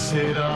बसेरा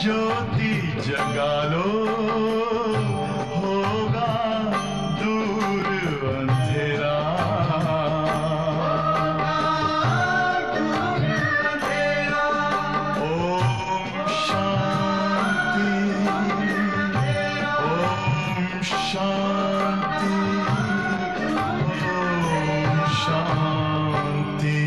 ज्योति जगा लो होगा दूर अंधेरा Om Shanti Om Shanti Om Shanti.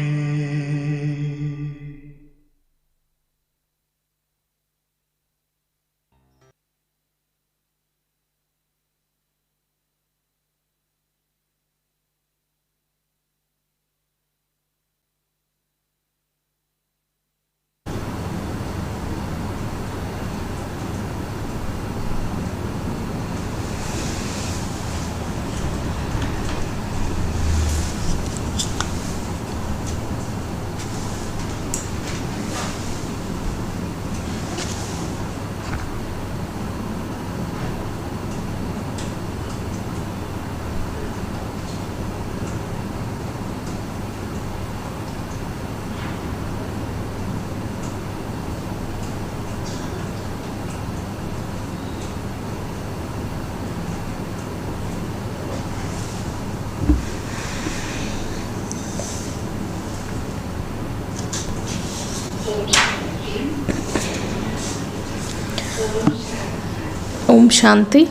Om Shanti.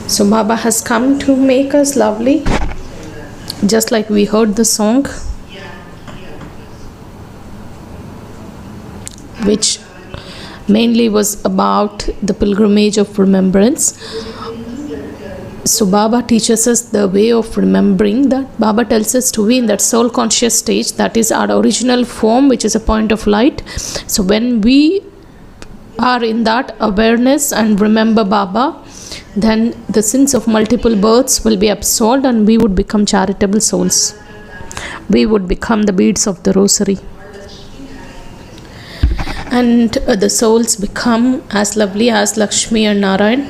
So Baba has come to make us lovely, just like we heard the song, which mainly was about the pilgrimage of remembrance. So Baba teaches us the way of remembering that. Baba tells us to be in that soul conscious stage, that is our original form, which is a point of light. So when we are in that awareness and remember Baba, then the sins of multiple births will be absolved and we would become charitable souls. We would become the beads of the rosary. And the souls become as lovely as Lakshmi and Narayan.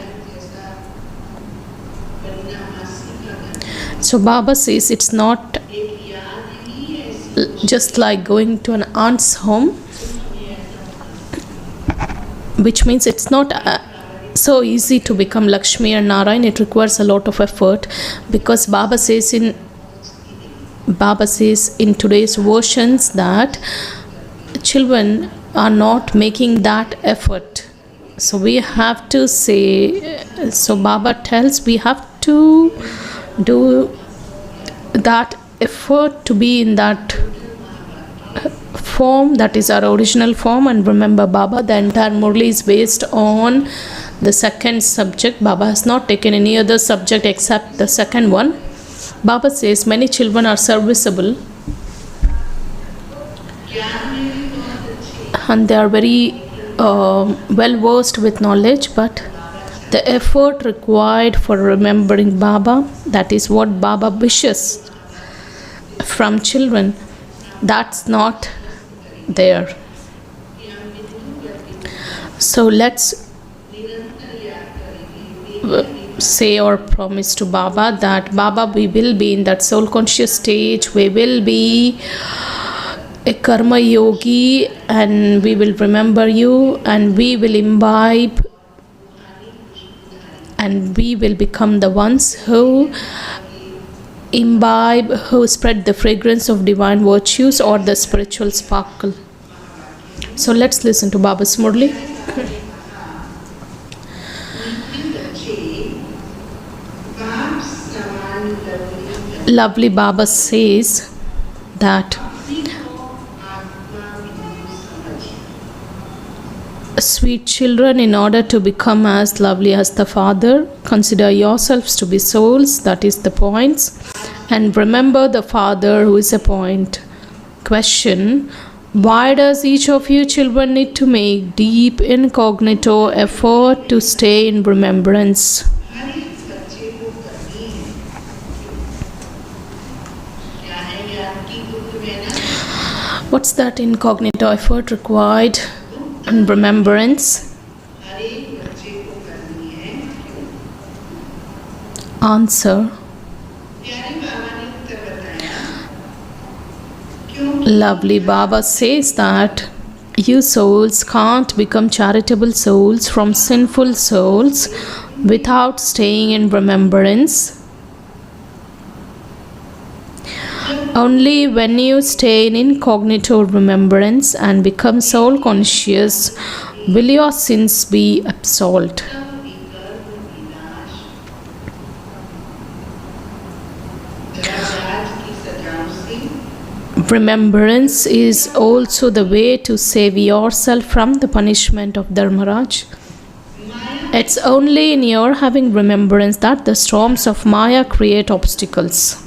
So Baba says it's not just like going to an aunt's home, which means it's not so easy to become Lakshmi and Narayan. It requires a lot of effort, because Baba says in today's versions that children are not making that effort. So we have to say, so Baba tells we have to do that effort to be in that form, that is our original form, and remember Baba. The entire Murli is based on the second subject. Baba has not taken any other subject except the second one. Baba says many children are serviceable and they are very well versed with knowledge, but the effort required for remembering Baba, that is what Baba wishes from children, that's not there. So let's say or promise to Baba that Baba, we will be in that soul conscious stage, we will be a karma yogi, and we will remember you, and we will imbibe, and we will become the ones who imbibe, who spread the fragrance of divine virtues or the spiritual sparkle. So let's listen to Baba's Murli. Lovely Baba says that sweet children, in order to become as lovely as the Father, consider yourselves to be souls, that is the points, and remember the Father who is a point. Question: why does each of you children need to make deep incognito effort to stay in remembrance? What's that incognito effort required in remembrance? Answer: Lovely Baba says that you souls can't become charitable souls from sinful souls without staying in remembrance. Only when you stay in incognito remembrance and become soul conscious will your sins be absolved. Remembrance is also the way to save yourself from the punishment of Dharmaraj. It's only in your having remembrance that the storms of Maya create obstacles.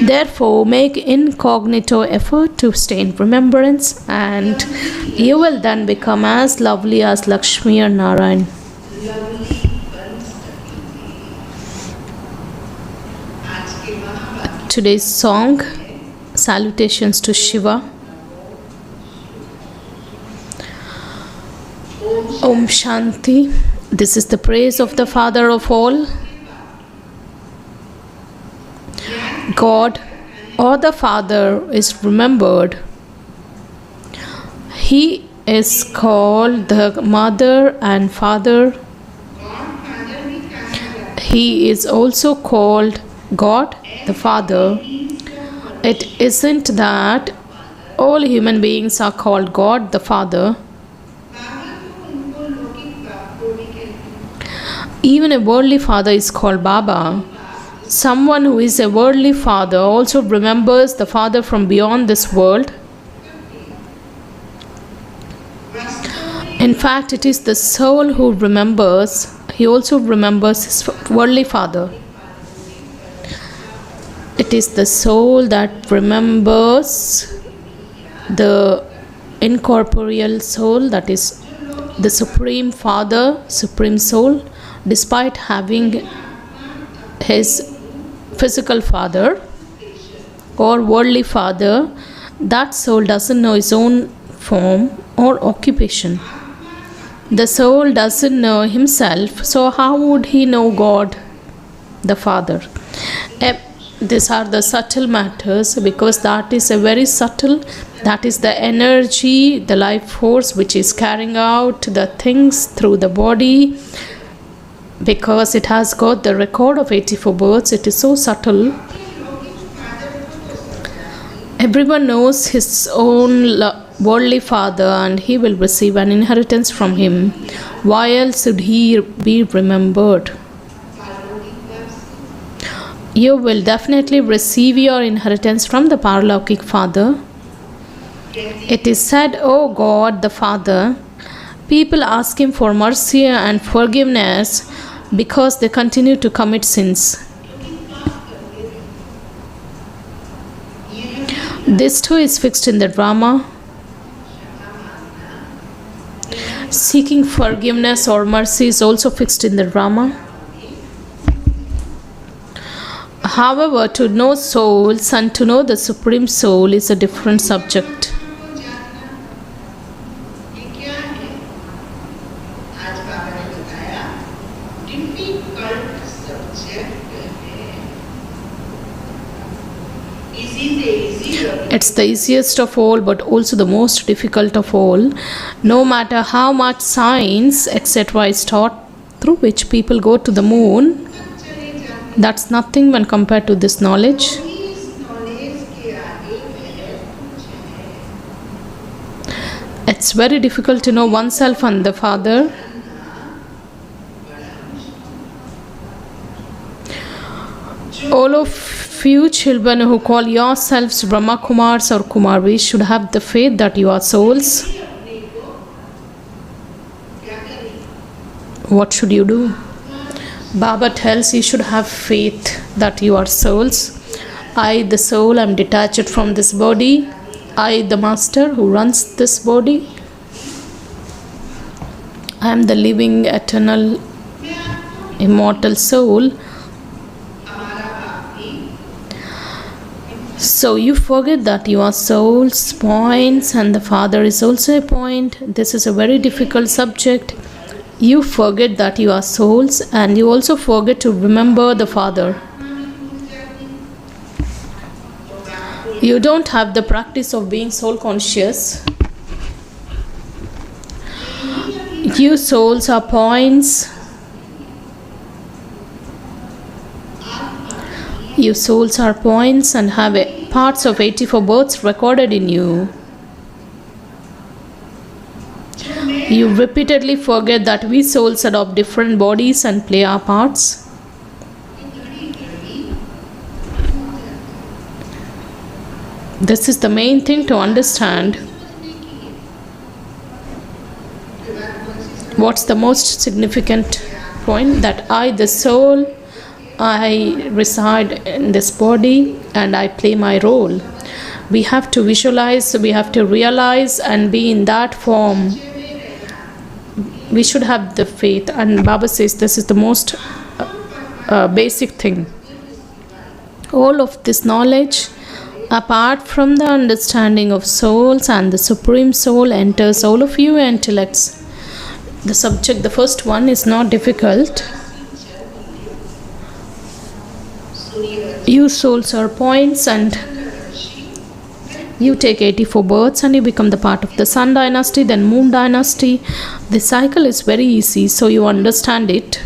Therefore, make incognito effort to stay in remembrance, and you will then become as lovely as Lakshmi or Narayan. Today's song, salutations to Shiva. Om Shanti. This is the praise of the Father of all. God or the Father is remembered. He is called the Mother and Father. He is also called God the Father. It isn't that all human beings are called God the Father. Even a worldly father is called Baba. Someone who is a worldly father also remembers the Father from beyond this world. In fact, it is the soul who remembers. He also remembers his worldly father. It is the soul that remembers the incorporeal soul, that is the Supreme Father, Supreme Soul, despite having his physical father or worldly father. That soul doesn't know his own form or occupation. The soul doesn't know himself, so how would he know God the Father? These are the subtle matters, because that is a very subtle, that is the energy, the life force which is carrying out the things through the body. Because it has got the record of 84 births, it is so subtle. Everyone knows his own worldly father, and he will receive an inheritance from him. Why else should he be remembered? You will definitely receive your inheritance from the Paralaukic Father. It is said, "O God the Father," people ask him for mercy and forgiveness because they continue to commit sins. This too is fixed in the drama. Seeking forgiveness or mercy is also fixed in the drama. However, to know souls and to know the Supreme Soul is a different subject. It's the easiest of all, but also the most difficult of all. No matter how much science, etc., is taught through which people go to the moon, that's nothing when compared to this knowledge. It's very difficult to know oneself and the Father. All of you children who call yourselves Brahma Kumars or Kumaris should have the faith that you are souls. What should you do? Baba tells you should have faith that you are souls. I, the soul, am detached from this body. I, the master who runs this body. I am the living, eternal, immortal soul. So you forget that you are souls, points, and the Father is also a point. This is a very difficult subject. You forget that you are souls, and you also forget to remember the Father. You don't have the practice of being soul conscious. You souls are points. You souls are points and have parts of 84 births recorded in you. You repeatedly forget that we souls adopt different bodies and play our parts. This is the main thing to understand. What's the most significant point? That I, the soul, I reside in this body and I play my role. We have to visualize, we have to realize and be in that form. We should have the faith, and Baba says this is the most basic thing. All of this knowledge, apart from the understanding of souls and the Supreme Soul, enters all of you intellects. The subject, the first one, is not difficult. You souls are points and you take 84 births and you become the part of the Sun dynasty, then Moon dynasty. The cycle is very easy, so you understand it.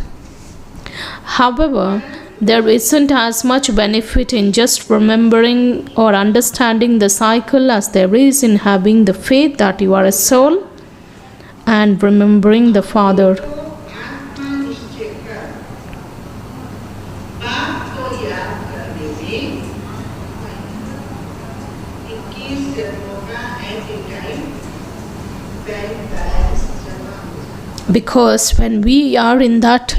However, there isn't as much benefit in just remembering or understanding the cycle as there is in having the faith that you are a soul and remembering the Father. Because when we are in that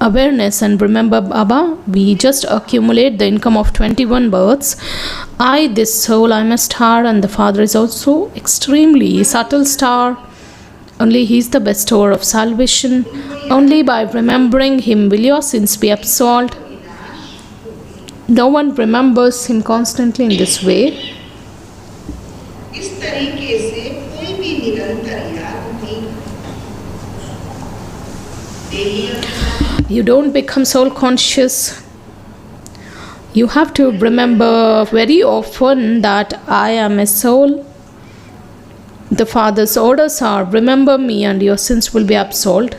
awareness and remember Baba, we just accumulate the income of 21 births. I, this soul, I am a star, and the Father is also extremely subtle star. Only He is the bestower of salvation. Only by remembering Him will your sins be absolved. No one remembers Him constantly in this way. You don't become soul conscious. You have to remember very often that I am a soul. The Father's orders are, remember me and your sins will be absolved.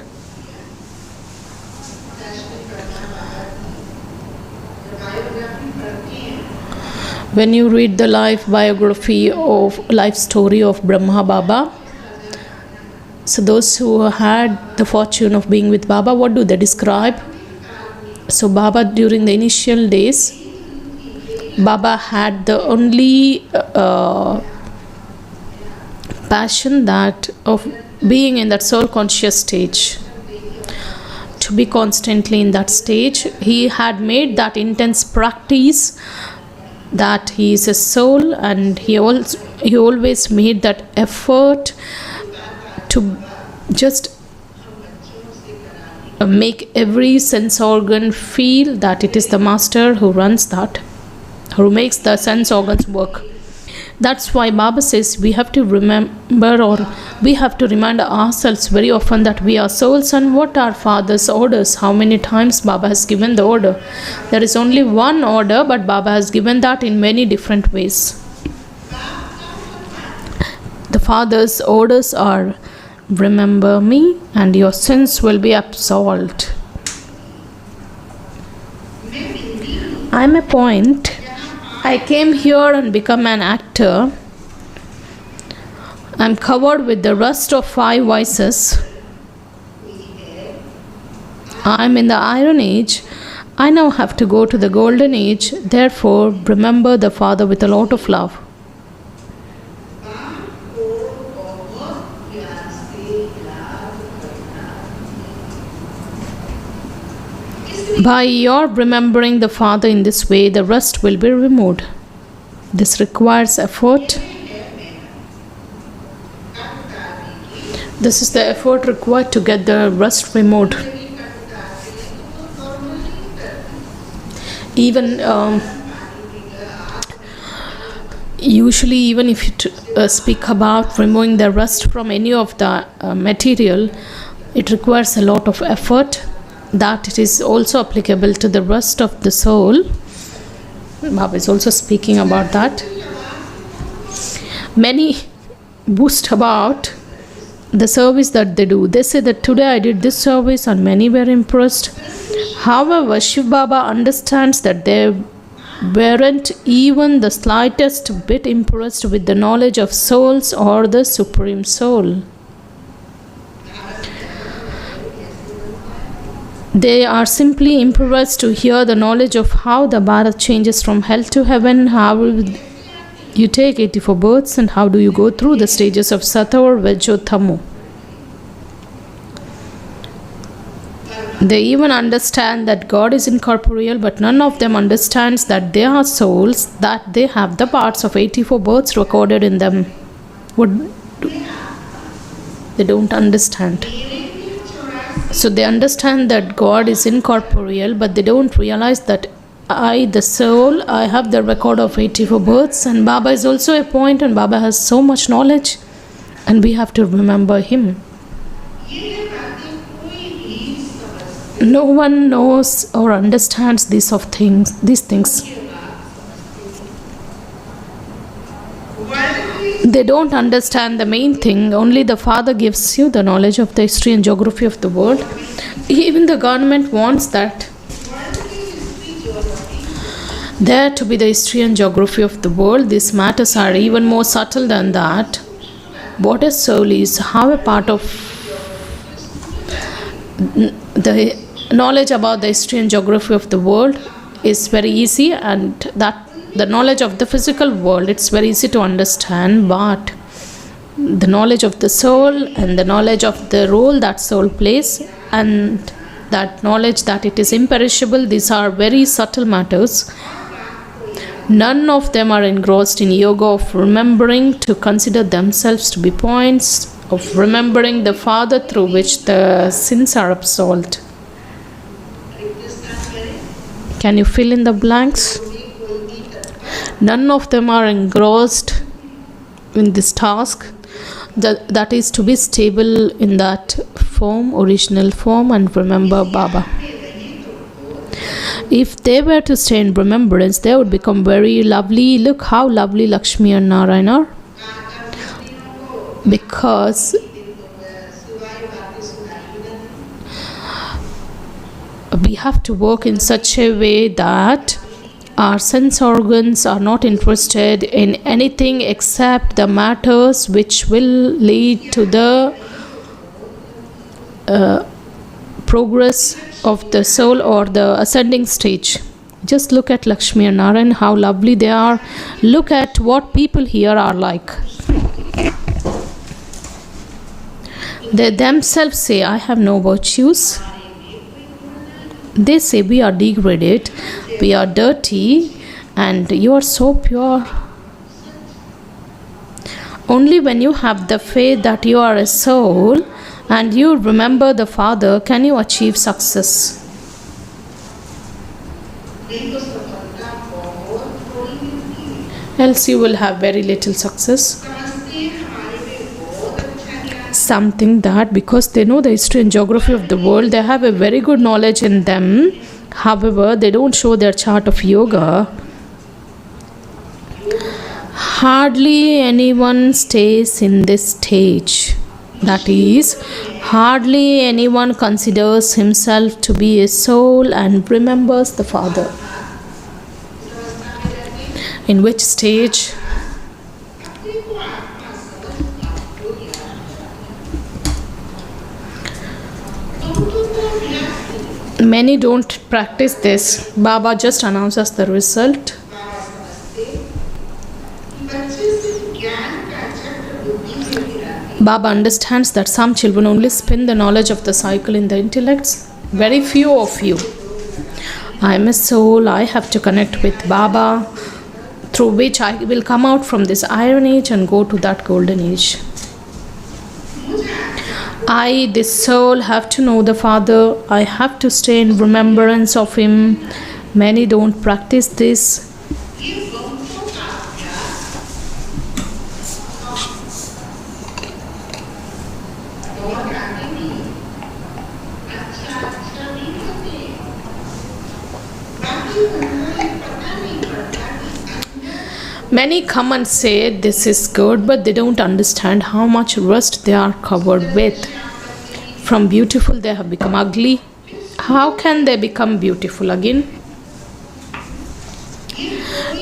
When you read the life story of Brahma Baba, so those who had the fortune of being with Baba, what do they describe? So Baba, during the initial days, Baba had the only passion that of being in that soul conscious stage. To be constantly in that stage, he had made that intense practice that he is a soul, and he always made that effort to just make every sense organ feel that it is the master who runs that, who makes the sense organs work. That's why Baba says we have to remember, or we have to remind ourselves very often that we are souls and what are Father's orders. How many times Baba has given the order? There is only one order, but Baba has given that in many different ways. The Father's orders are, remember me and your sins will be absolved. I'm a point. I came here and become an actor. I'm covered with the rust of 5 vices. I'm in the Iron Age. I now have to go to the Golden Age. Therefore, remember the Father with a lot of love. By your remembering the Father in this way, the rust will be removed. This requires effort. This is the effort required to get the rust removed. Even usually, even if you speak about removing the rust from any of the material, it requires a lot of effort. That it is also applicable to the rust of the soul. Baba is also speaking about that. Many boast about the service that they do. They say that today I did this service and many were impressed. However, Shiv Baba understands that they weren't even the slightest bit impressed with the knowledge of souls or the Supreme Soul. They are simply impressed to hear the knowledge of how the Bharat changes from hell to heaven, how you take 84 births, and how do you go through the stages of Sattva or Rajo Tamo. They even understand that God is incorporeal, but none of them understands that they are souls, that they have the parts of 84 births recorded in them. They don't understand. So they understand that God is incorporeal, but they don't realize that I, the soul, I have the record of 84 births, and Baba is also a point, and Baba has so much knowledge, and we have to remember him. No one knows or understands these things. They don't understand the main thing. Only the Father gives you the knowledge of the history and geography of the world. Even the government wants that there to be the history and geography of the world. These matters are even more subtle than that. What a soul is, how a part of the knowledge about the history and geography of the world is very easy, and that the knowledge of the physical world, it's very easy to understand, but the knowledge of the soul and the knowledge of the role that soul plays, and that knowledge that it is imperishable, these are very subtle matters. None of them are engrossed in yoga of remembering to consider themselves to be points of remembering the Father through which the sins are absolved. Can you fill in the blanks? None of them are engrossed in this task, that is to be stable in that form, original form, and remember Baba. If they were to stay in remembrance, they would become very lovely. Look how lovely Lakshmi and Narayana are. Because we have to work in such a way that our sense organs are not interested in anything except the matters which will lead to the progress of the soul or the ascending stage. Just look at Lakshmi and Narayan, how lovely they are. Look at what people here are like. They themselves say, I have no virtues. They say we are degraded, we are dirty, and you are so pure. Only when you have the faith that you are a soul and you remember the Father can you achieve success. else you will have very little success. Something that because they know the history and geography of the world, they have a very good knowledge in them. However, they don't show their chart of yoga. Hardly anyone stays in this stage. That is, hardly anyone considers himself to be a soul and remembers the Father. In which stage? Many don't practice this. Baba just announces the result. Baba understands that some children only spin the knowledge of the cycle in the intellects. Very few of you. I am a soul, I have to connect with Baba, through which I will come out from this iron age and go to that golden age. I, this soul, have to know the Father. I have to stay in remembrance of Him. Many don't practice this. Many come and say this is good, but they don't understand how much rust they are covered with. From beautiful they have become ugly. How can they become beautiful again?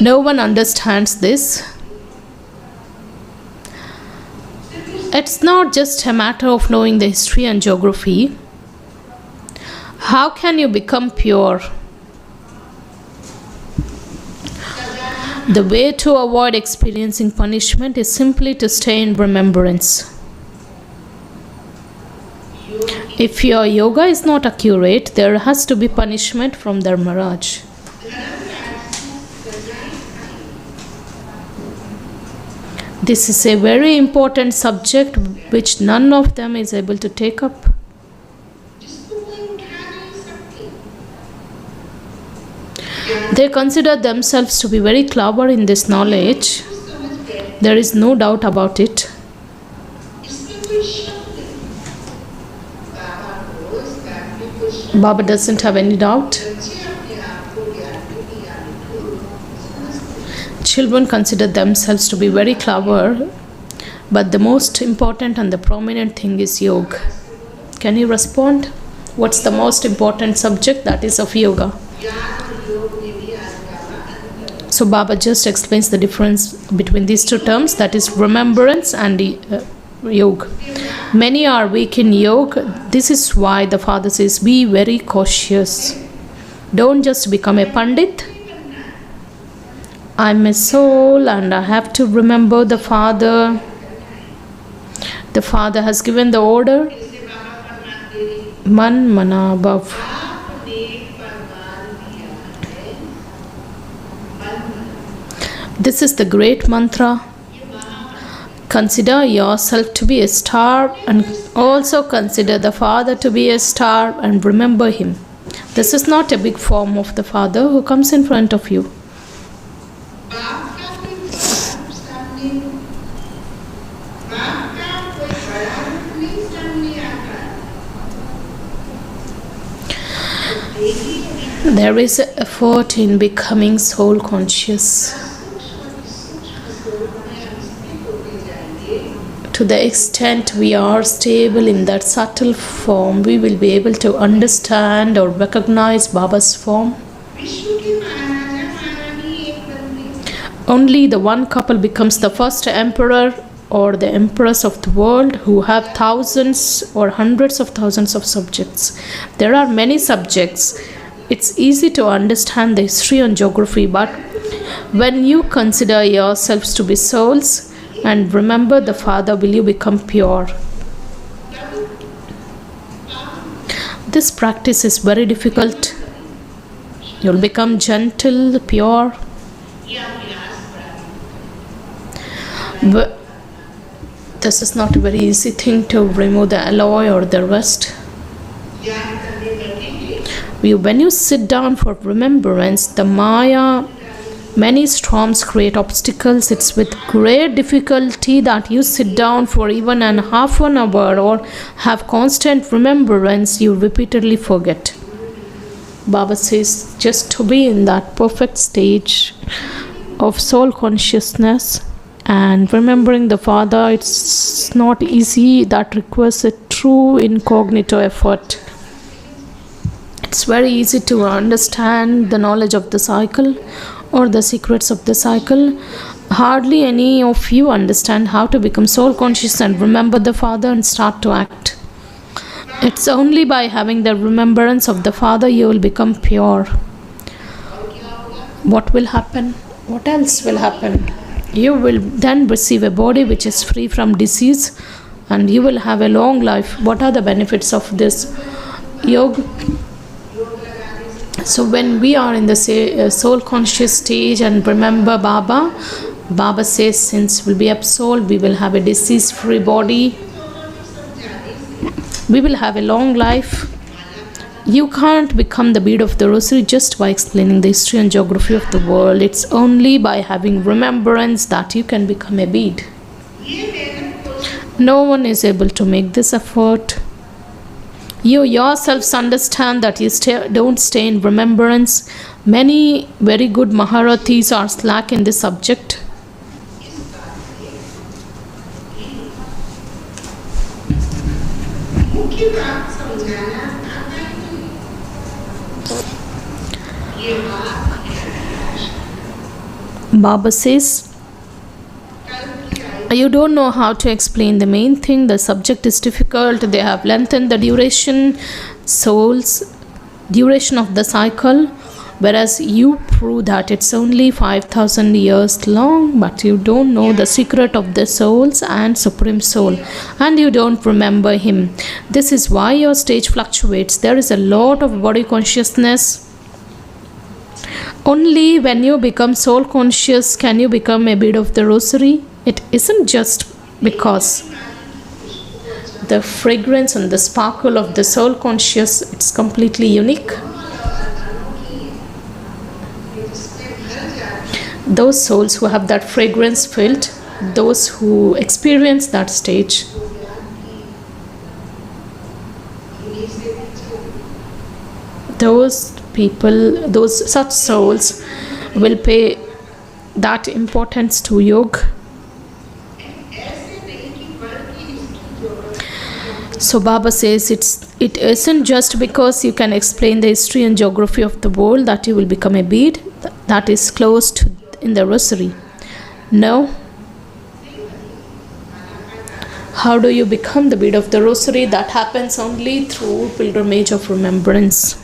No one understands this. It's not just a matter of knowing the history and geography. How can you become pure? The way to avoid experiencing punishment is simply to stay in remembrance. If your yoga is not accurate, there has to be punishment from their Maharaj. This is a very important subject which none of them is able to take up. They consider themselves to be very clever in this knowledge. There is no doubt about it. Baba doesn't have any doubt. Children consider themselves to be very clever, but the most important and the prominent thing is yoga. Can you respond? What's the most important subject? That is of yoga. So Baba just explains the difference between these two terms, that is remembrance and yoga. Many are weak in yoga. This is why the Father says, be very cautious. Don't just become a Pandit. I'm a soul and I have to remember the Father. The Father has given the order. Man mana bhav. This is the great mantra. Consider yourself to be a star and also consider the Father to be a star and remember Him. This is not a big form of the Father who comes in front of you. There is an effort in becoming soul conscious. To the extent we are stable in that subtle form, we will be able to understand or recognize Baba's form. Only the one couple becomes the first emperor or the empress of the world who have thousands or hundreds of thousands of subjects. There are many subjects. It's easy to understand the history and geography, but when you consider yourselves to be souls and remember the Father, will you become pure? This practice is very difficult. You'll become gentle, pure. But this is not a very easy thing to remove the alloy or the rust. When you sit down for remembrance, the Maya Many storms create obstacles. It's with great difficulty that you sit down for even an half an hour or have constant remembrance. You repeatedly forget. Baba says just to be in that perfect stage of soul consciousness and remembering the Father, it's not easy. That requires a true incognito effort. It's very easy to understand the knowledge of the cycle or the secrets of the cycle. Hardly any of you understand how to become soul conscious and remember the Father and start to act. It's only by having the remembrance of the Father you will become pure. What will happen? What else will happen? You will then receive a body which is free from disease and you will have a long life. What are the benefits of this yoga? So when we are in the soul conscious stage and remember Baba says since we'll be absolved, we will have a disease free body. We will have a long life. You can't become the bead of the rosary just by explaining the history and geography of the world. It's only by having remembrance that you can become a bead. No one is able to make this effort. You yourselves understand that you don't stay in remembrance. Many very good Maharathis are slack in this subject. Baba says, you don't know how to explain the main thing. The subject is difficult. They have lengthened the duration of the cycle, whereas you prove that it's only 5,000 years long, but you don't know the secret of the souls and Supreme Soul, and you don't remember Him. This is why your stage fluctuates. There is a lot of body consciousness. Only when you become soul conscious can you become a bead of the rosary. It isn't just because the fragrance and the sparkle of the soul conscious, it's completely unique. Those souls who have that fragrance filled, those who experience that stage, those people, those such souls will pay that importance to yoga. So Baba says it isn't just because you can explain the history and geography of the world that you will become a bead that is closed in the rosary. No. How do you become the bead of the rosary? That happens only through pilgrimage of remembrance.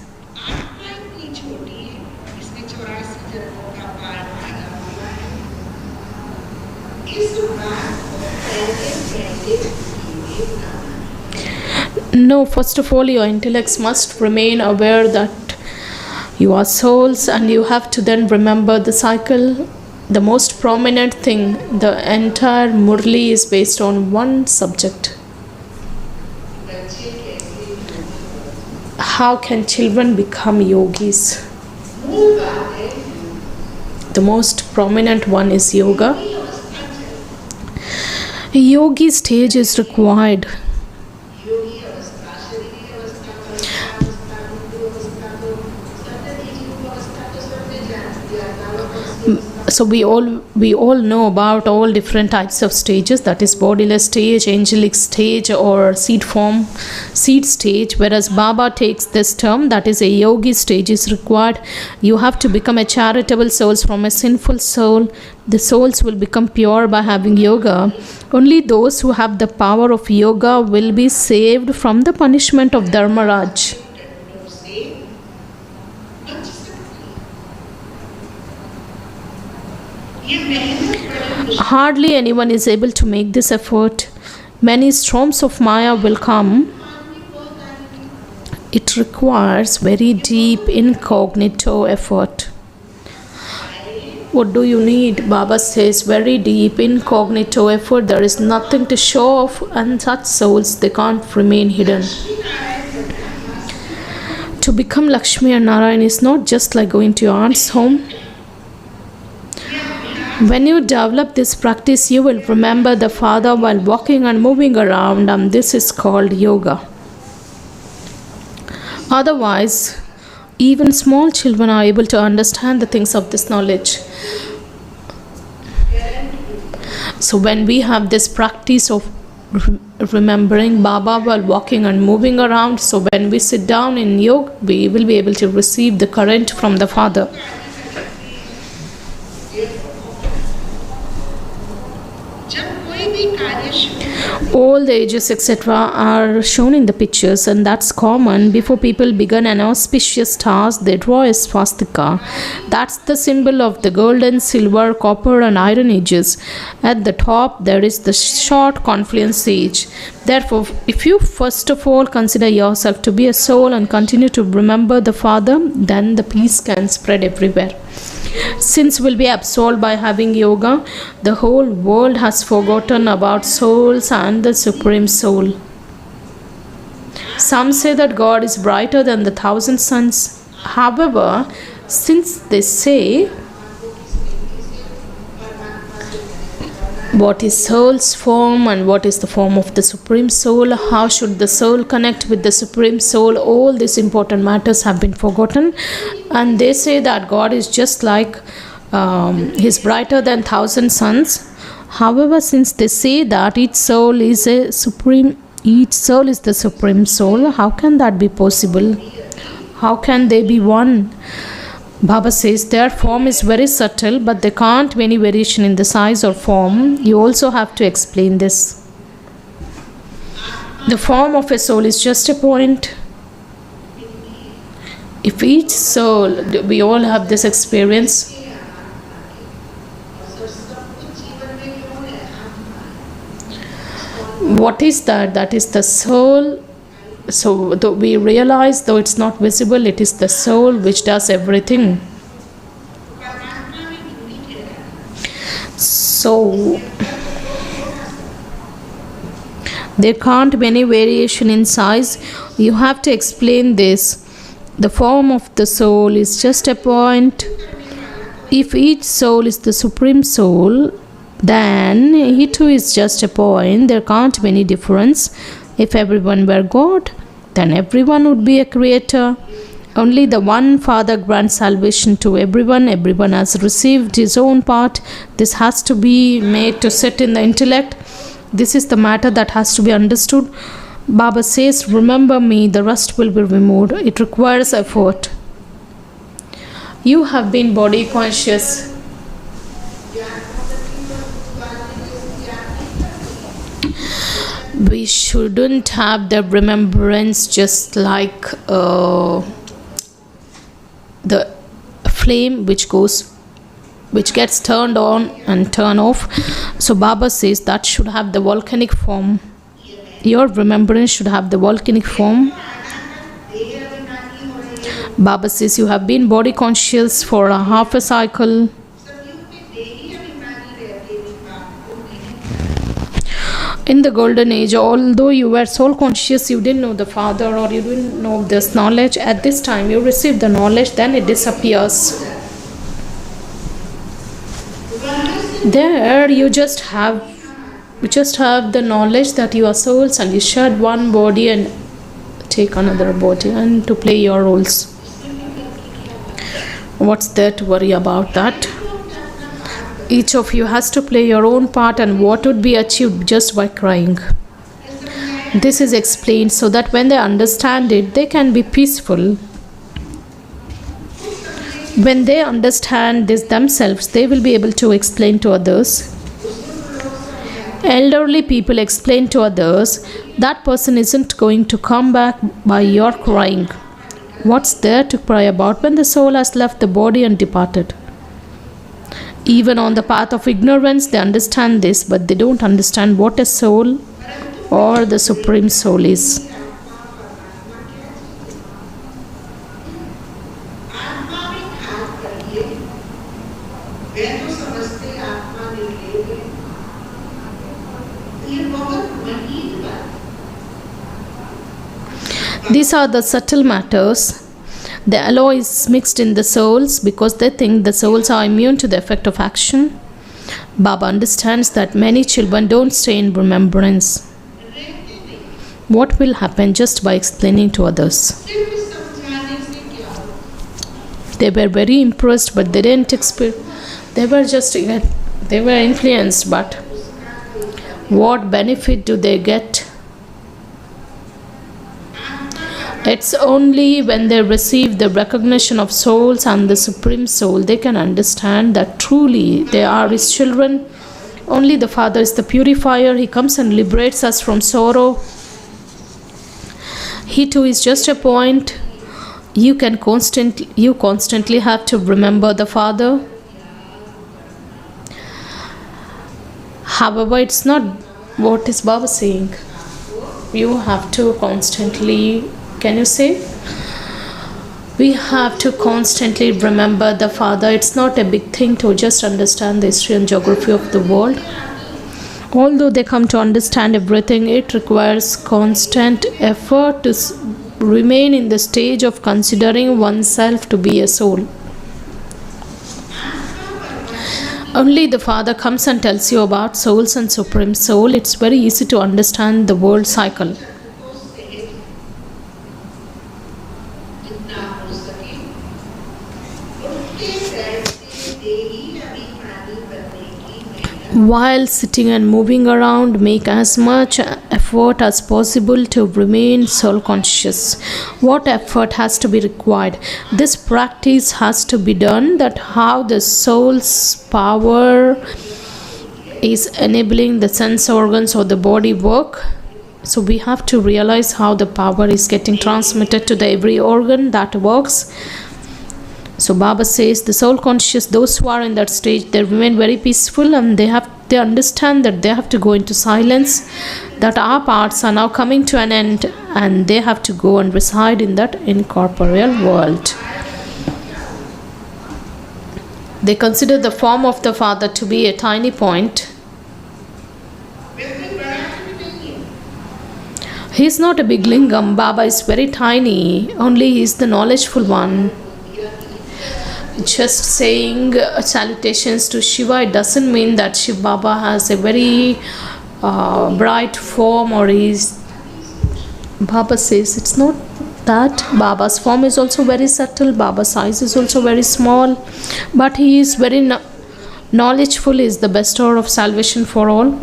No, first of all, your intellects must remain aware that you are souls, and you have to then remember the cycle. The most prominent thing, the entire Murli is based on one subject. How can children become yogis? The most prominent one is yoga. A yogi stage is required. So we all know about all different types of stages, that is bodiless stage, angelic stage, or seed stage, whereas Baba takes this term, that is a yogi stage is required. You have to become a charitable soul from a sinful soul. The souls will become pure by having yoga. Only those who have the power of yoga will be saved from the punishment of Dharmaraj. Hardly anyone is able to make this effort. Many storms of Maya will come. It requires very deep incognito effort. What do you need? Baba says very deep incognito effort. There is nothing to show off, and such souls, they can't remain hidden. To become Lakshmi and Narayan is not just like going to your aunt's home. When you develop this practice, you will remember the Father while walking and moving around, and this is called yoga. Otherwise, even small children are able to understand the things of this knowledge. So when we have this practice of remembering Baba while walking and moving around, so when we sit down in yoga, we will be able to receive the current from the Father. All the ages etc. are shown in the pictures, and that's common. Before people begin an auspicious task, they draw a swastika. That's the symbol of the golden, silver, copper and iron ages. At the top there is the short confluence age. Therefore, if you first of all consider yourself to be a soul and continue to remember the Father, then the peace can spread everywhere. Since we'll be absolved by having yoga, the whole world has forgotten about souls and the Supreme Soul. Some say that God is brighter than the 1,000 suns. However, since they say what is soul's form and what is the form of the Supreme Soul, how should the soul connect with the Supreme Soul, all these important matters have been forgotten, and they say that God is just like he's brighter than 1,000 suns. However, since they say that each soul is the Supreme Soul, how can that be possible? How can they be one? Baba says their form is very subtle, but there can't be any variation in the size or form. You also have to explain this. The form of a soul is just a point. If each soul, we all have this experience. What is that? That is the soul. So though we realize, though it's not visible, it is the soul which does everything. So there can't be any variation in size. You have to explain this. The form of the soul is just a point. If each soul is the Supreme Soul, then he too is just a point. There can't be any difference. If everyone were God, then everyone would be a creator. Only the one Father grants salvation to everyone. Everyone has received his own part. This has to be made to sit in the intellect. This is the matter that has to be understood. Baba says, remember me, the rest will be removed. It requires effort. You have been body conscious. We shouldn't have the remembrance just like the flame which gets turned on and turned off. So Baba says that should have the volcanic form. Your remembrance should have the volcanic form. Baba says you have been body conscious for a half a cycle. In the golden age, although you were soul conscious, you didn't know the Father or you didn't know this knowledge. At this time, you receive the knowledge, then it disappears. There, you just have the knowledge that you are souls, and you shed one body and take another body and to play your roles. What's there to worry about that? Each of you has to play your own part, and what would be achieved just by crying. This is explained so that when they understand it, they can be peaceful. When they understand this themselves, they will be able to explain to others. Elderly people explain to others, that person isn't going to come back by your crying. What's there to cry about when the soul has left the body and departed? Even on the path of ignorance, they understand this, but they don't understand what a soul or the Supreme Soul is. These are the subtle matters. The alloy is mixed in the souls because they think the souls are immune to the effect of action. Baba understands that many children don't stay in remembrance. What will happen just by explaining to others? They were very impressed, but they didn't experience. They were influenced, but what benefit do they get? It's only when they receive the recognition of souls and the Supreme Soul they can understand that truly they are His children. Only the Father is the purifier. He comes and liberates us from sorrow. He too is just a point. You constantly have to remember the Father. However, it's not what is Baba saying. You have to constantly, can you say? We have to constantly remember the Father. It's not a big thing to just understand the history and geography of the world. Although they come to understand everything, it requires constant effort to remain in the stage of considering oneself to be a soul. Only the Father comes and tells you about souls and Supreme Soul. It's very easy to understand the world cycle. While sitting and moving around, make as much effort as possible to remain soul conscious. What effort has to be required? This practice has to be done, that how the soul's power is enabling the sense organs or the body work. So we have to realize how the power is getting transmitted to the every organ that works. So Baba says the soul conscious, those who are in that stage, they remain very peaceful, and they understand that they have to go into silence, that our parts are now coming to an end, and they have to go and reside in that incorporeal world. They consider the form of the Father to be a tiny point. He is not a big lingam. Baba is very tiny, only he is the knowledgeful one. Just saying salutations to Shiva, it doesn't mean that Shiva Baba has a very bright form, or Baba says it's not that. Baba's form is also very subtle. Baba's size is also very small, but he is very knowledgeful. He is the bestower of salvation for all.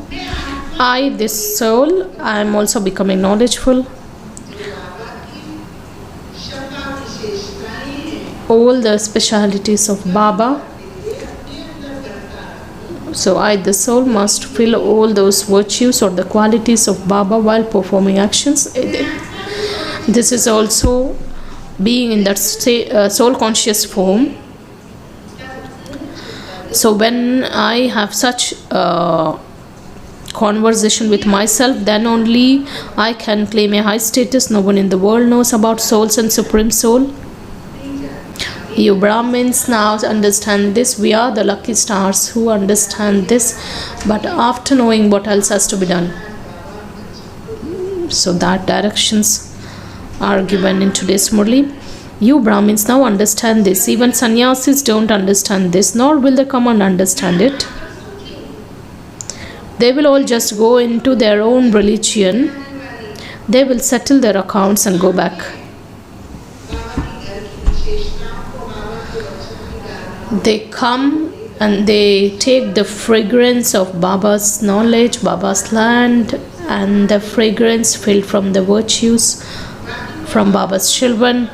I, this soul, I am also becoming knowledgeful. All the specialities of Baba. So I, the soul, must feel all those virtues or the qualities of Baba while performing actions. This is also being in that soul conscious form. So when I have such conversation with myself, then only I can claim a high status. No one in the world knows about souls and Supreme Soul. You Brahmins now understand this. We are the lucky stars who understand this. But after knowing, what else has to be done? So that directions are given in today's Murli. You Brahmins now understand this. Even sannyasis don't understand this, nor will they come and understand it. They will all just go into their own religion. They will settle their accounts and go back. They come and they take the fragrance of Baba's knowledge, Baba's land, and the fragrance filled from the virtues from Baba's children.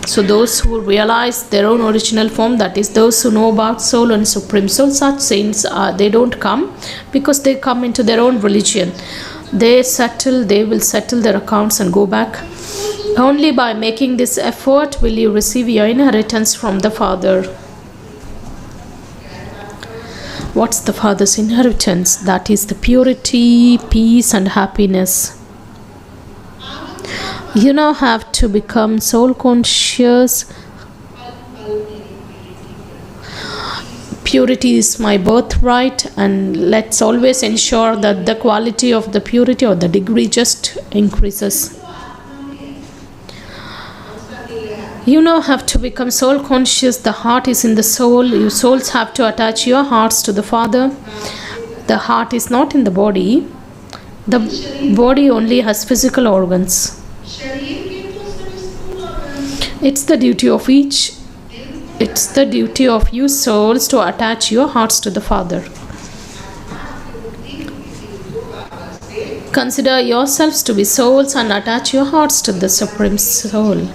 So those who realize their own original form, that is those who know about soul and Supreme Soul, such saints they don't come because they come into their own religion. They will settle their accounts and go back. Only by making this effort will you receive your inheritance from the Father. What's the Father's inheritance? That is the purity, peace, and happiness. You now have to become soul conscious. Purity is my birthright, and let's always ensure that the quality of the purity or the degree just increases. You now have to become soul conscious. The heart is in the soul. You souls have to attach your hearts to the Father. The heart is not in the body. The body only has physical organs. It's the duty of each. It's the duty of you souls to attach your hearts to the Father. Consider yourselves to be souls and attach your hearts to the Supreme Soul.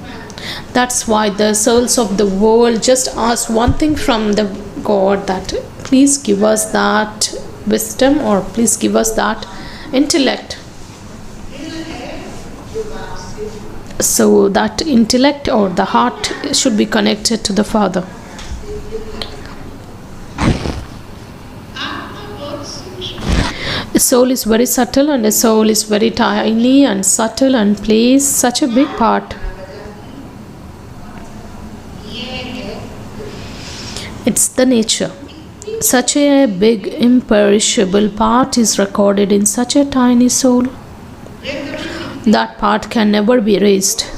That's why the souls of the world just ask one thing from the God, that please give us that wisdom, or please give us that intellect. So that intellect or the heart should be connected to the Father. A soul is very subtle, and a soul is very tiny and subtle and plays such a big part. It's the nature. Such a big, imperishable part is recorded in such a tiny soul. That part can never be erased.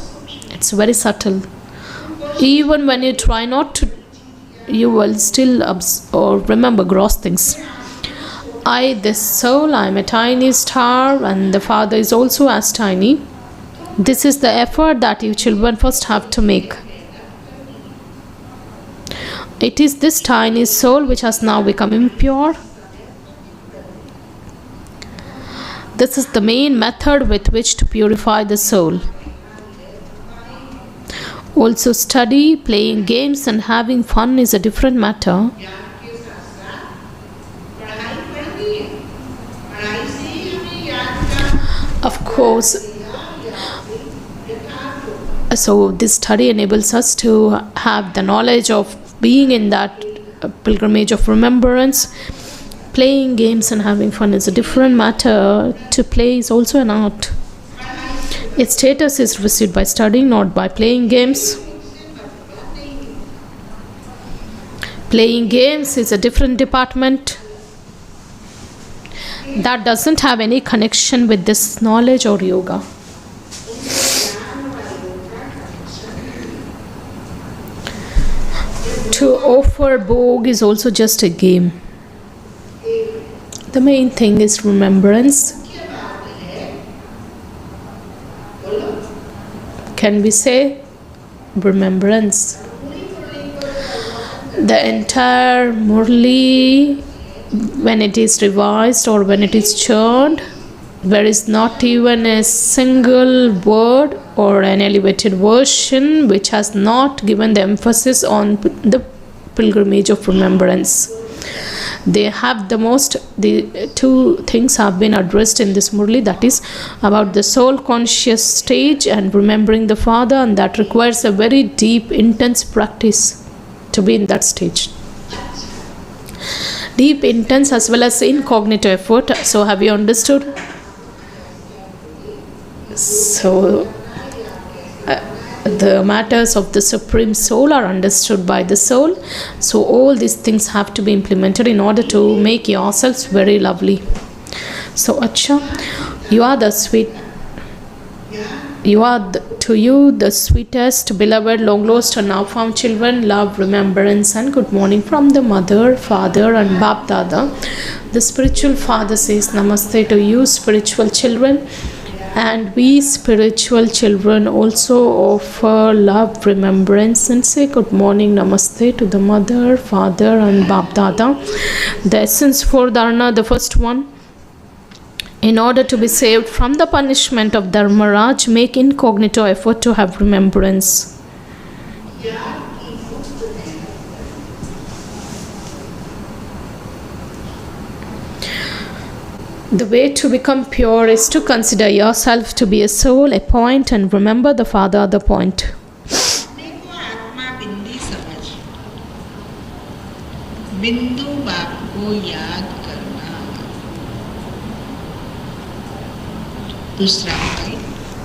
It's very subtle. Even when you try not to, you will still remember gross things. I, this soul, I am a tiny star, and the Father is also as tiny. This is the effort that you children first have to make. It is this tiny soul which has now become impure. This is the main method with which to purify the soul. Also, study, playing games and having fun is a different matter. Of course, so this study enables us to have the knowledge of being in that pilgrimage of remembrance. Playing games and having fun is a different matter. To play is also an art. Its status is received by studying, not by playing games. Playing games is a different department that doesn't have any connection with this knowledge or yoga. To offer bhog is also just a game. The main thing is remembrance. Can we say remembrance? The entire Murli, when it is revised or when it is churned, there is not even a single word or an elevated version which has not given the emphasis on the pilgrimage of remembrance. They have the two things have been addressed in this Murli, that is about the soul conscious stage and remembering the Father, and that requires a very deep, intense practice to be in that stage. Deep, intense as well as incognito effort. So have you understood? So the matters of the Supreme Soul are understood by the soul. So all these things have to be implemented in order to make yourselves very lovely. So Acha, you are the sweet. You are to you the sweetest, beloved, long lost and now found children. Love, remembrance and good morning from the Mother, Father and Bap Dada. The spiritual father says namaste to you spiritual children. And we spiritual children also offer love, remembrance and say good morning, namaste to the Mother, Father and Bap Dada. The essence for Dharana, the first one. In order to be saved from the punishment of Dharmaraj, make incognito effort to have remembrance. The way to become pure is to consider yourself to be a soul, a point, and remember the Father, the point.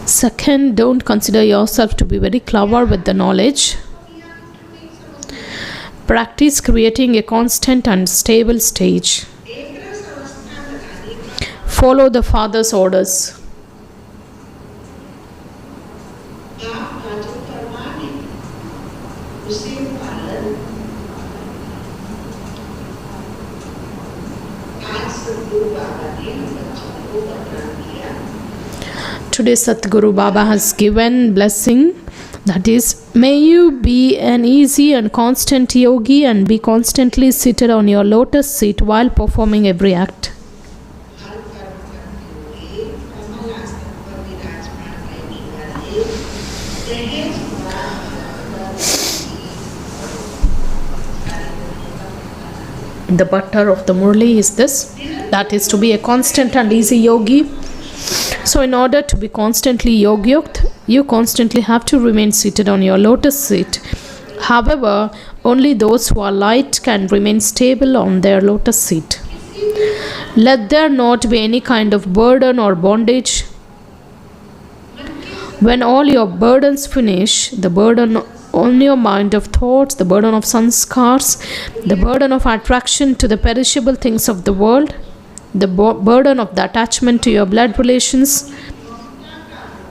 Second, don't consider yourself to be very clever with the knowledge. Practice creating a constant and stable stage. Follow the Father's orders. Today Satguru Baba has given blessing, that is, may you be an easy and constant yogi and be constantly seated on your lotus seat while performing every act. The butter of the Murli is this, that is to be a constant and easy yogi. So in order to be constantly yogyukt, you constantly have to remain seated on your lotus seat. However, only those who are light can remain stable on their lotus seat. Let there not be any kind of burden or bondage. When all your burdens finish, the burden on your mind of thoughts, the burden of sanskars, the burden of attraction to the perishable things of the world, the burden of the attachment to your blood relations,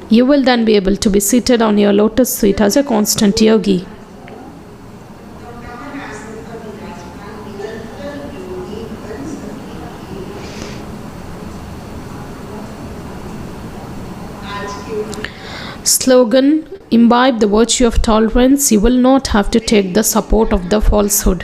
you will then be able to be seated on your lotus seat as a constant yogi. Slogan: imbibe the virtue of tolerance, you will not have to take the support of the falsehood.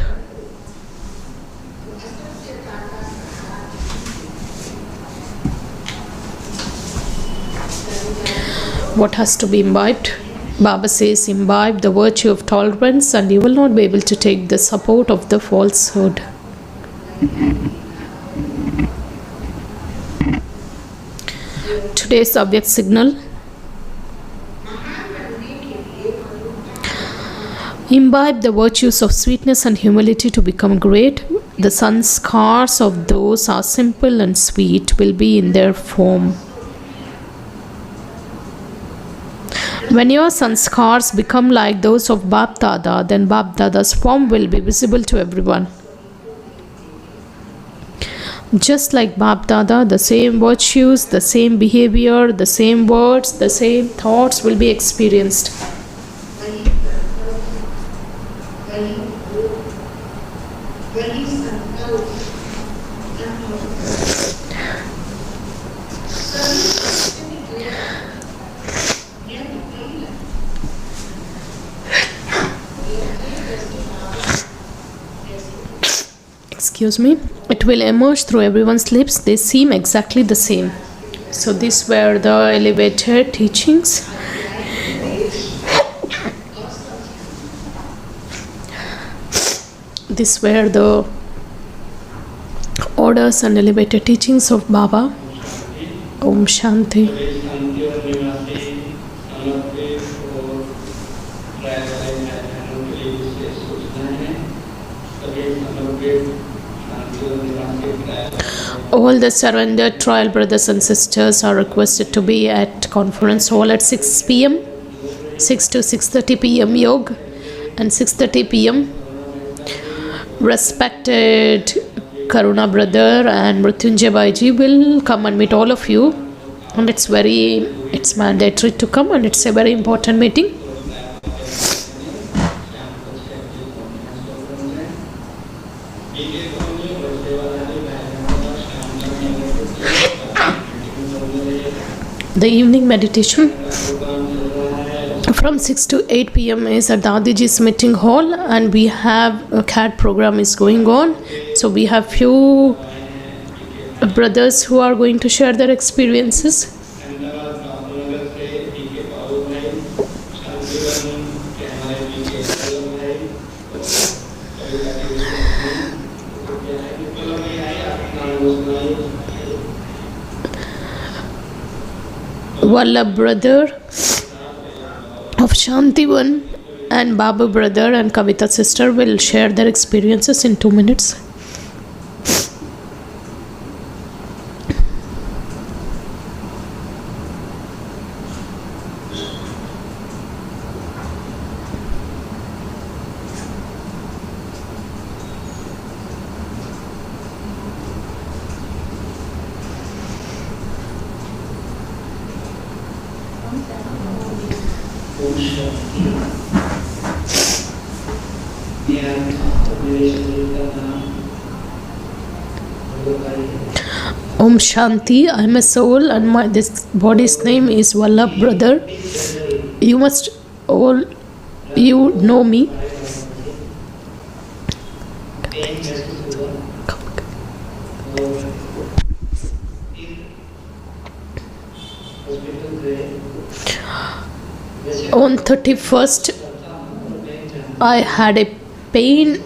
What has to be imbibed? Baba says, imbibe the virtue of tolerance and you will not be able to take the support of the falsehood. Today's subject signal: imbibe the virtues of sweetness and humility to become great. The sanskars of those are simple and sweet will be in their form. When your sanskars become like those of Bap Dada, then Bap Dada's form will be visible to everyone. Just like Bap Dada, the same virtues, the same behavior, the same words, the same thoughts will be experienced. Excuse me, it will emerge through everyone's lips. They seem exactly the same. So these were the elevated teachings. These were the orders and elevated teachings of Baba. Om Shanti. All the surrendered trial brothers and sisters are requested to be at conference hall at 6 p.m. 6 to 6:30 p.m. yoga and 6:30 p.m. Respected Karuna brother and Mrityunjay Bhaiji will come and meet all of you, and it's mandatory to come, and it's a very important meeting. The evening meditation from 6 to 8 p.m. is at Dadiji's meeting hall, and we have a CAD program is going on. So we have few brothers who are going to share their experiences. Vallabh brother of Shantivan and Babu brother and Kavita sister will share their experiences in 2 minutes. Om Shanti. I am a soul, and this body's name is Vallabh, brother. You must all know me. On 31st, I had a pain.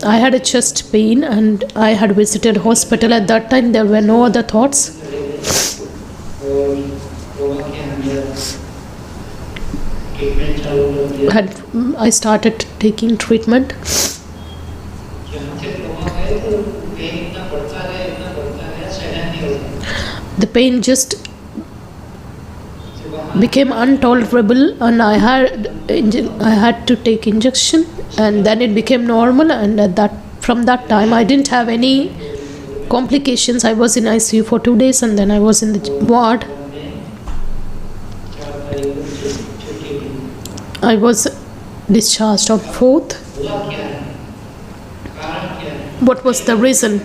I had a chest pain, and I had visited hospital. At that time, there were no other thoughts. I started taking treatment. The pain just became intolerable, and I had to take injection, and then it became normal. And from that time, I didn't have any complications. I was in ICU for 2 days, and then I was in the ward. I was discharged on 4th. What was the reason?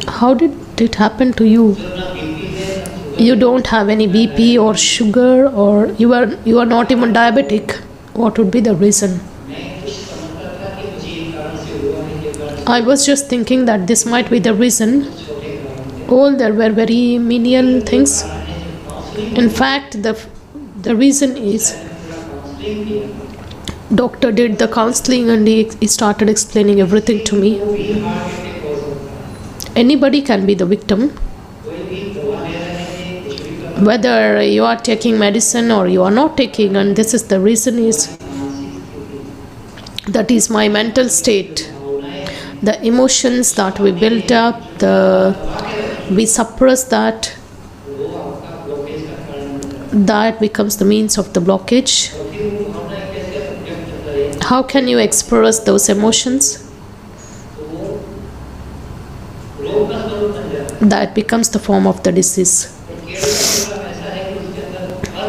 How did it happen to you? You don't have any BP or sugar, or you are not even diabetic. What would be the reason? I was just thinking that this might be the reason. All there were very menial things. In fact, the reason is doctor did the counseling, and he started explaining everything to me. Anybody can be the victim. Whether you are taking medicine or you are not taking, and this is the reason is that is my mental state. The emotions that we built up, we suppress that becomes the means of the blockage. How can you express those emotions? That becomes the form of the disease.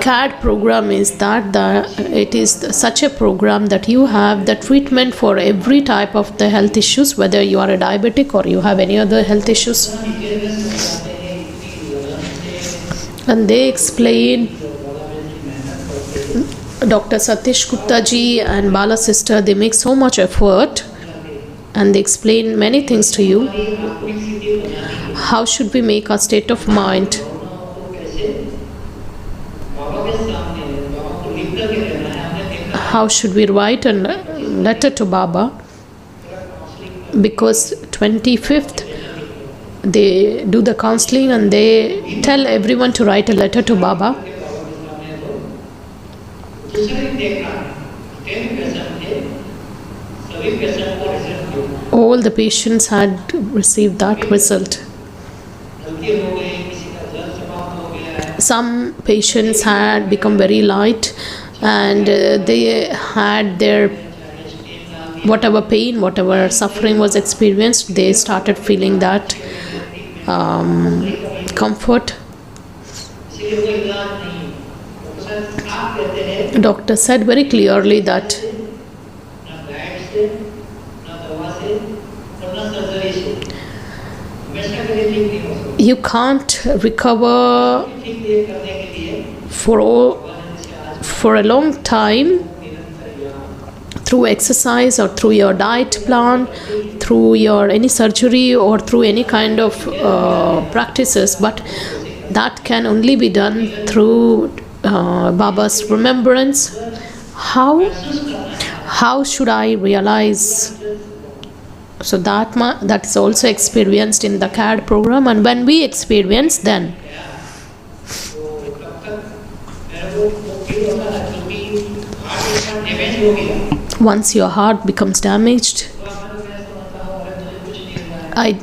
CAD program is it is such a program that you have the treatment for every type of the health issues, whether you are a diabetic or you have any other health issues. And they explain, Dr. Satish Gupta ji and Bala sister, they make so much effort, and they explain many things to you. How should we make our state of mind? How should we write a letter to Baba? Because 25th they do the counseling, and they tell everyone to write a letter to Baba. All the patients had received that result. Some patients had become very light, and they had their whatever pain, whatever suffering was experienced, they started feeling that comfort. The doctor said very clearly that you can't recover for a long time through exercise or through your diet plan, through your any surgery or through any kind of practices, but that can only be done through Baba's remembrance. How should I realize? So that is also experienced in the CAD program, and when we experience, then once your heart becomes damaged,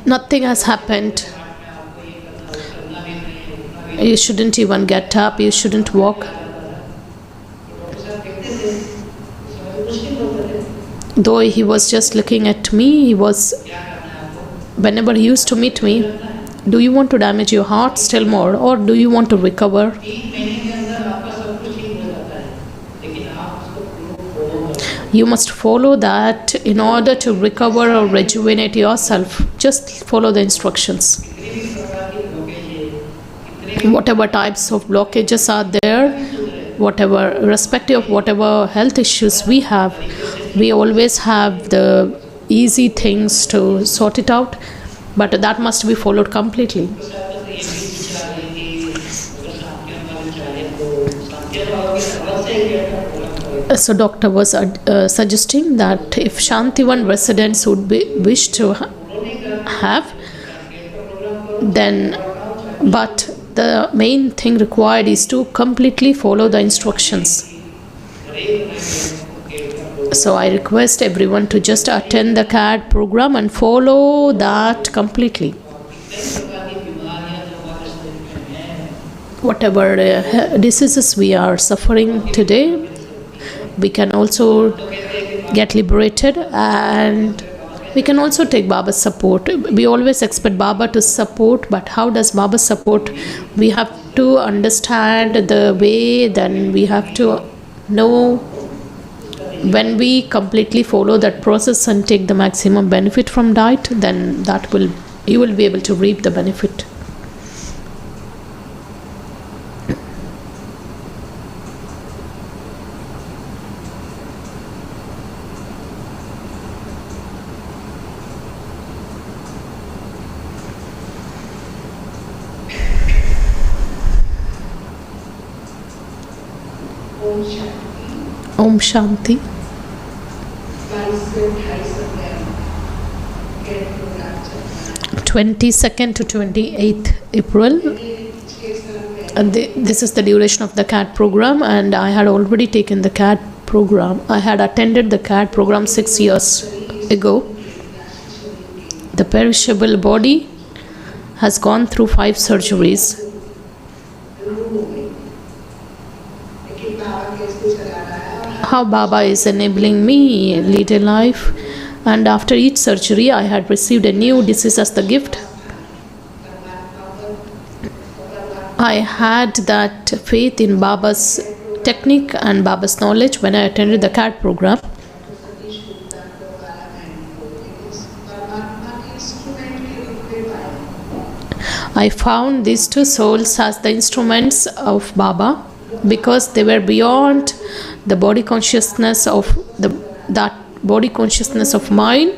nothing has happened. You shouldn't even get up, you shouldn't walk. Though he was just looking at me, whenever he used to meet me, do you want to damage your heart still more, or do you want to recover? You must follow that in order to recover or rejuvenate yourself. Just follow the instructions. Whatever types of blockages are there, whatever, irrespective of whatever health issues we have, we always have the easy things to sort it out, but that must be followed completely. So doctor was suggesting that if Shantivan residents would wish to have, then, but the main thing required is to completely follow the instructions. So I request everyone to just attend the CAD program and follow that completely. Whatever diseases we are suffering today, we can also get liberated, and we can also take Baba's support. We always expect Baba to support, but how does Baba support? We have to understand the way, then we have to know. When we completely follow that process and take the maximum benefit from diet, then you will be able to reap the benefit. Om Shanti. 22nd to 28th April. This is the duration of the CAD program, and I had already taken the CAD program. I had attended the CAD program 6 years ago. The perishable body has gone through 5 surgeries. How Baba is enabling me lead a life, and after each surgery I had received a new disease as the gift. I had that faith in Baba's technique and Baba's knowledge when I attended the CAD program. I found these 2 souls as the instruments of Baba, because they were beyond the body consciousness of that body consciousness of mine.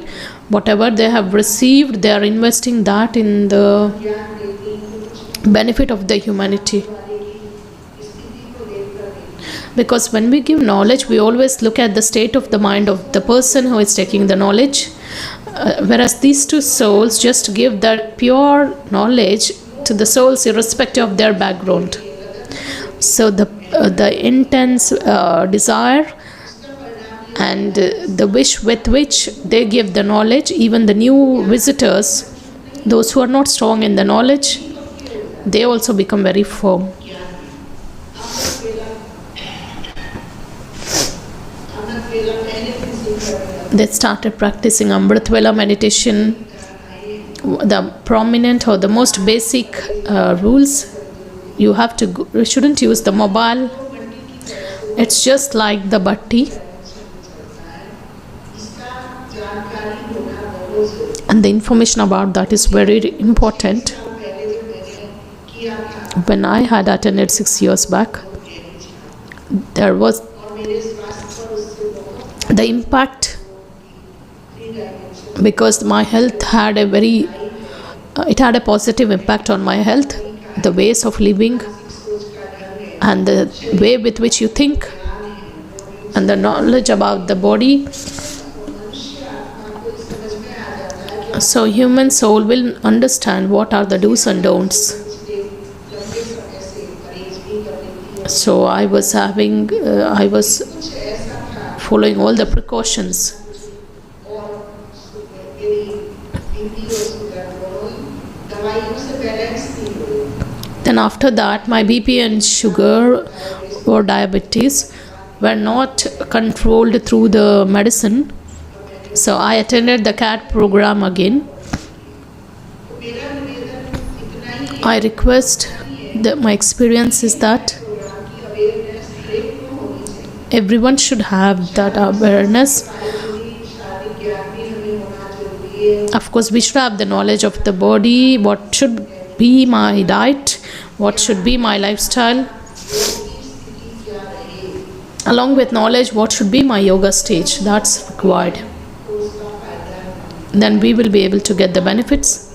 Whatever they have received, they are investing that in the benefit of the humanity. Because when we give knowledge, we always look at the state of the mind of the person who is taking the knowledge, whereas these 2 souls just give that pure knowledge to the souls irrespective of their background. So the intense desire and the wish with which they give the knowledge, even the new visitors, those who are not strong in the knowledge, they also become very firm. They started practicing Amrit Vela meditation. The prominent or the most basic rules: you shouldn't use the mobile. It's just like the batti. And the information about that is very important. When I had attended 6 years back, there was the impact, because my health had it had a positive impact on my health, the ways of living and the way with which you think and the knowledge about the body. So human soul will understand what are the do's and don'ts. So I was following all the precautions. Then after that, my BP and sugar or diabetes were not controlled through the medicine. So I attended the CAD program again. I request that my experience is that Everyone should have that awareness. Of course, we should have the knowledge of the body, what should be my diet, what should be my lifestyle. Along with knowledge, what should be my yoga stage, that's required. Then we will be able to get the benefits.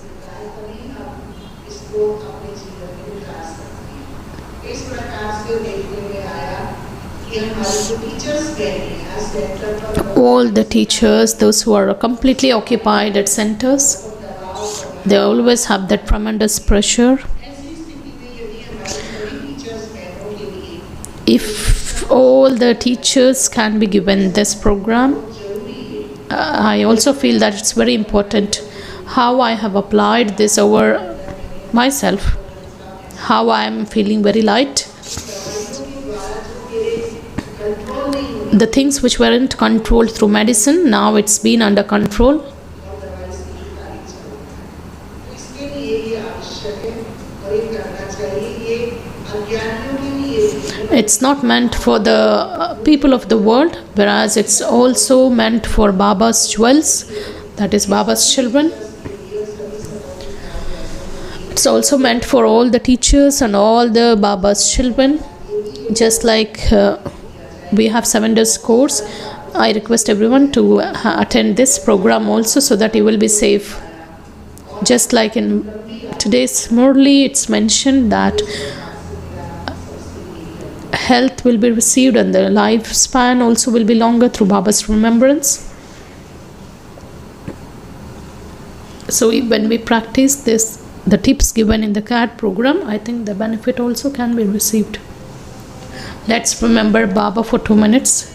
All the teachers, those who are completely occupied at centers, they always have that tremendous pressure. If all the teachers can be given this program, I also feel that it's very important how I have applied this over myself, how I am feeling very light. The things which weren't controlled through medicine, now it's been under control. It's not meant for the people of the world, whereas it's also meant for Baba's jewels, that is Baba's children. It's also meant for all the teachers and all the Baba's children. Just like we have 7 days course, I request everyone to attend this program also, so that you will be safe. Just like in today's Murli, it's mentioned that health will be received and the lifespan also will be longer through Baba's remembrance. So when we practice this, the tips given in the CAD program, I think the benefit also can be received. Let's remember Baba for 2 minutes.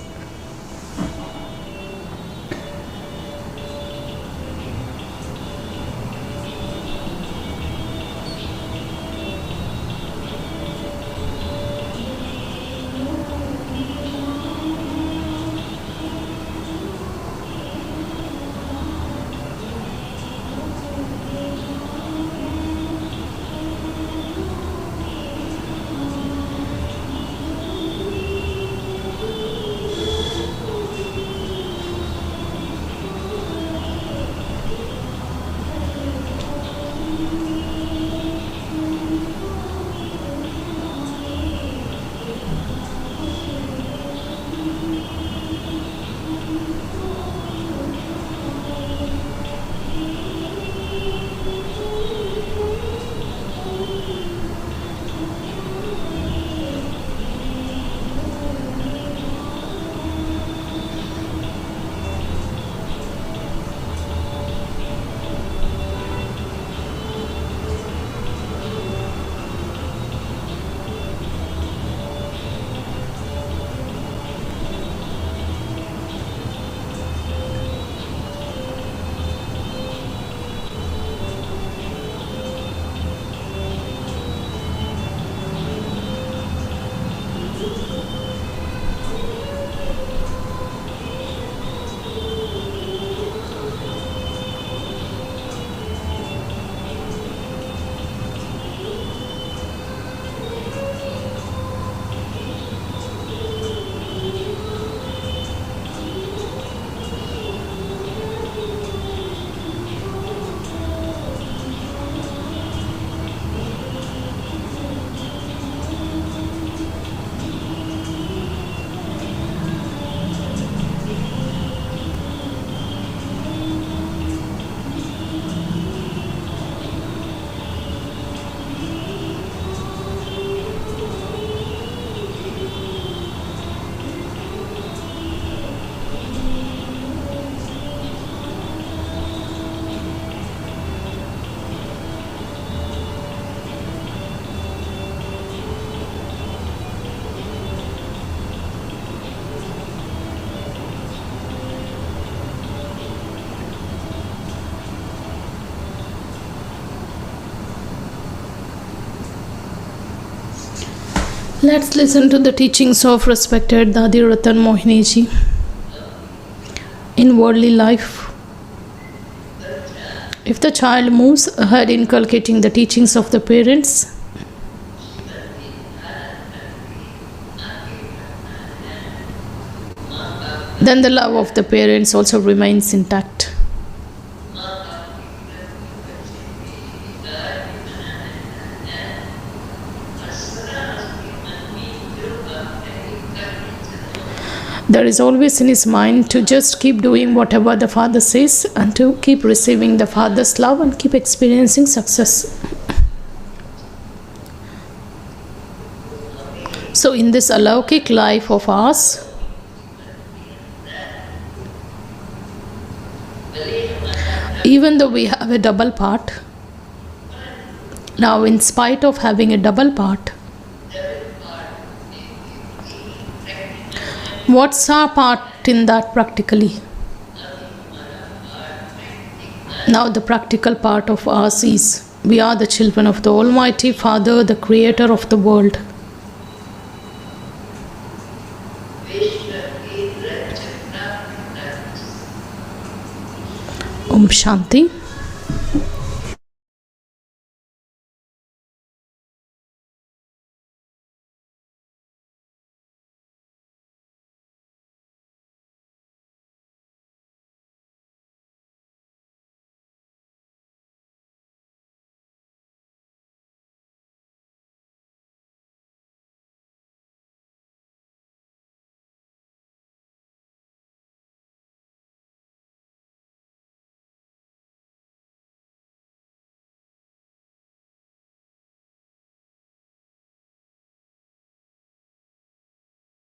Let's listen to the teachings of respected Dadi Ratan Mohini ji. In worldly life, if the child moves ahead inculcating the teachings of the parents, then the love of the parents also remains intact. There is always in his mind to just keep doing whatever the Father says and to keep receiving the Father's love and keep experiencing success. So in this alaukic life of ours, even though we have a double part, now in spite of having a double part, what's our part in that practically? Now the practical part of us is we are the children of the Almighty Father, the Creator of the world. Om Shanti.